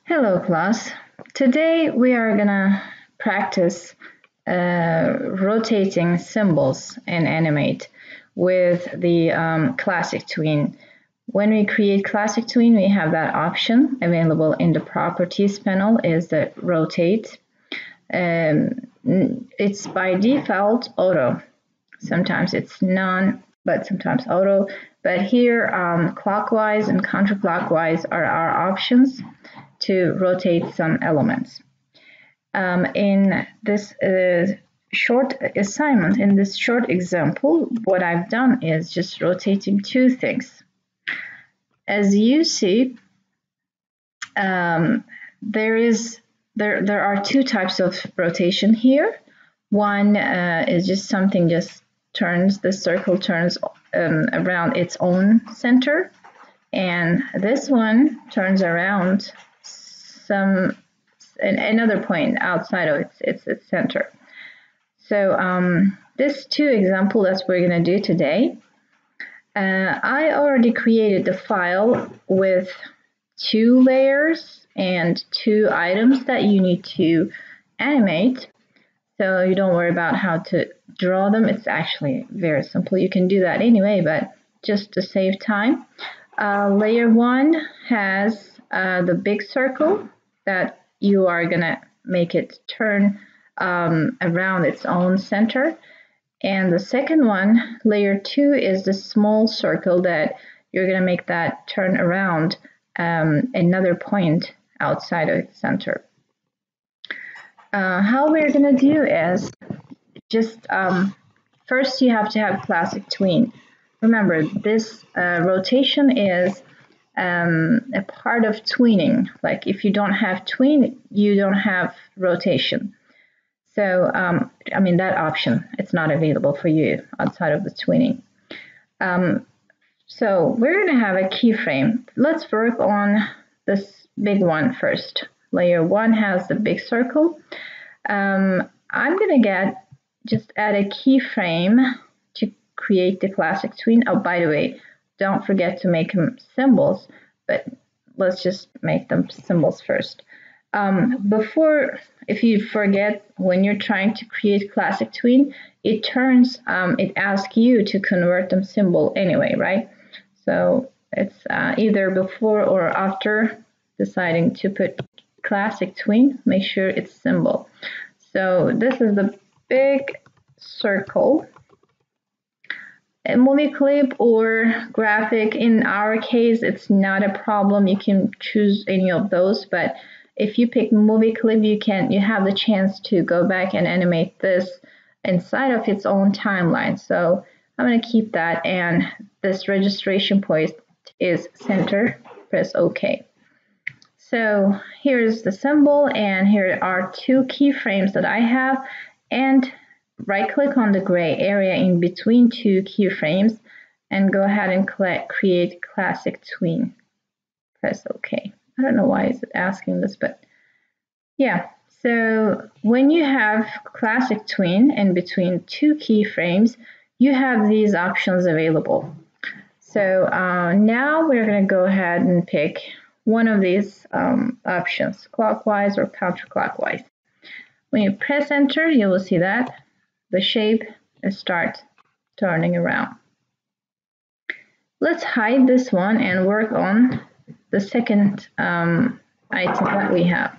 Hello, class. Today we are gonna practice rotating symbols in Animate with the classic tween. When we create classic tween, we have that option available in the properties panel is the rotate. It's by default auto. Sometimes it's none, but sometimes auto. But here, clockwise and counterclockwise are our options to rotate some elements. In this short assignment, in this short example, what I've done is just rotating two things. As you see, there are two types of rotation here. One is just something just turns, the circle turns around its own center, and this one turns around another point outside of its center. So this two example that we're going to do today, I already created the file with two layers and two items that you need to animate. So you don't worry about how to draw them. It's actually very simple. You can do that anyway, but just to save time. Layer 1 has the big circle that you are going to make it turn around its own center. And the second one, layer 2, is the small circle that you're going to make that turn around another point outside of its center. How we're going to do is just first you have to have classic tween. Remember, this rotation is a part of tweening. Like if you don't have tween, you don't have rotation. So, I mean, that option, it's not available for you outside of the tweening. So we're going to have a keyframe. Let's work on this big one first. Layer 1 has the big circle. I'm going to just add a keyframe to create the classic tween. Oh, by the way, don't forget to make them symbols, but let's just make them symbols first. If you forget, when you're trying to create classic tween, it asks you to convert them symbol anyway, right? So it's either before or after deciding to put classic tween, make sure it's symbol. So this is the big circle. A movie clip or graphic, in our case, it's not a problem. You can choose any of those, but if you pick movie clip, you have the chance to go back and animate this inside of its own timeline. So I'm going to keep that, and this registration point is center. Press OK. So here's the symbol, and here are two keyframes that I have, and right-click on the gray area in between two keyframes and go ahead and create classic tween. Press OK. I don't know why is it asking this, but yeah. So when you have classic tween in between two keyframes, you have these options available. So now we're going to go ahead and pick one of these options, clockwise or counterclockwise. When you press enter, you will see that the shape starts turning around. Let's hide this one and work on the second item that we have.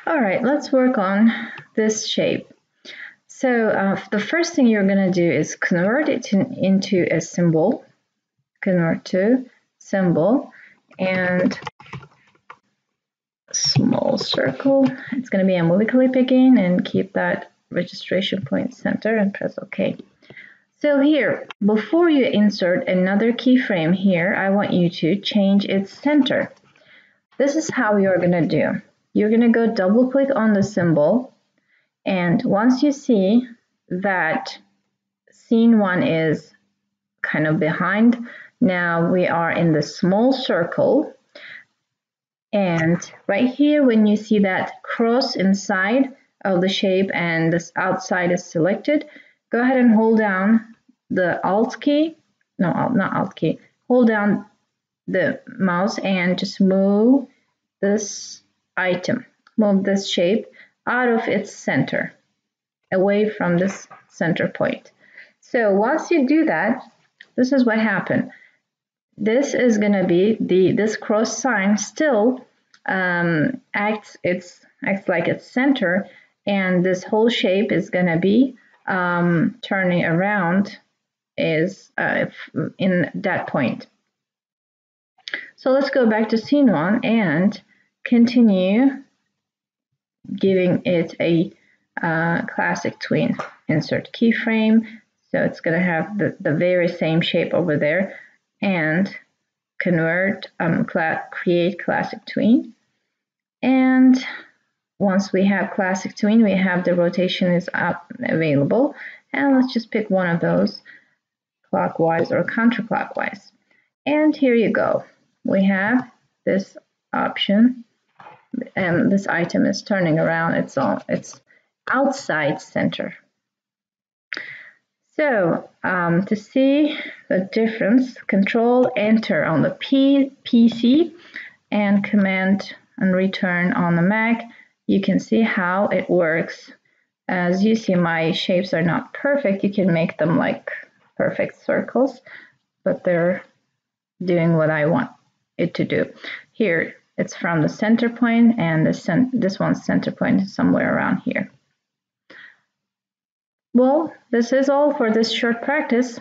All right, let's work on this shape. So the first thing you're going to do is convert it into a symbol. Convert to symbol and small circle. It's going to be a movie clip again, and keep that registration point center and press OK. So here, before you insert another keyframe here, I want you to change its center. This is how you're going to do. You're going to go double click on the symbol, and once you see that scene 1 is kind of behind, now we are in the small circle, and right here when you see that cross inside of the shape and this outside is selected, go ahead and hold down the Alt key, no, not Alt key, hold down the mouse and just move this item, move this shape out of its center, away from this center point. So once you do that, this is what happened. This is going to be this cross sign still acts like its center, and this whole shape is going to be turning around is in that point. So let's go back to scene 1 and continue giving it a classic tween. Insert keyframe, so it's going to have the very same shape over there, and convert, create classic tween. And once we have classic tween, we have the rotation is up available, and let's just pick one of those, clockwise or counterclockwise. And here you go. We have this option, and this item is turning around its outside center. So to see the difference, Control Enter on the PC and Command and Return on the Mac. You can see how it works. As you see, my shapes are not perfect. You can make them like perfect circles, but they're doing what I want it to do. Here, it's from the center point, and this one's center point is somewhere around here. Well, this is all for this short practice.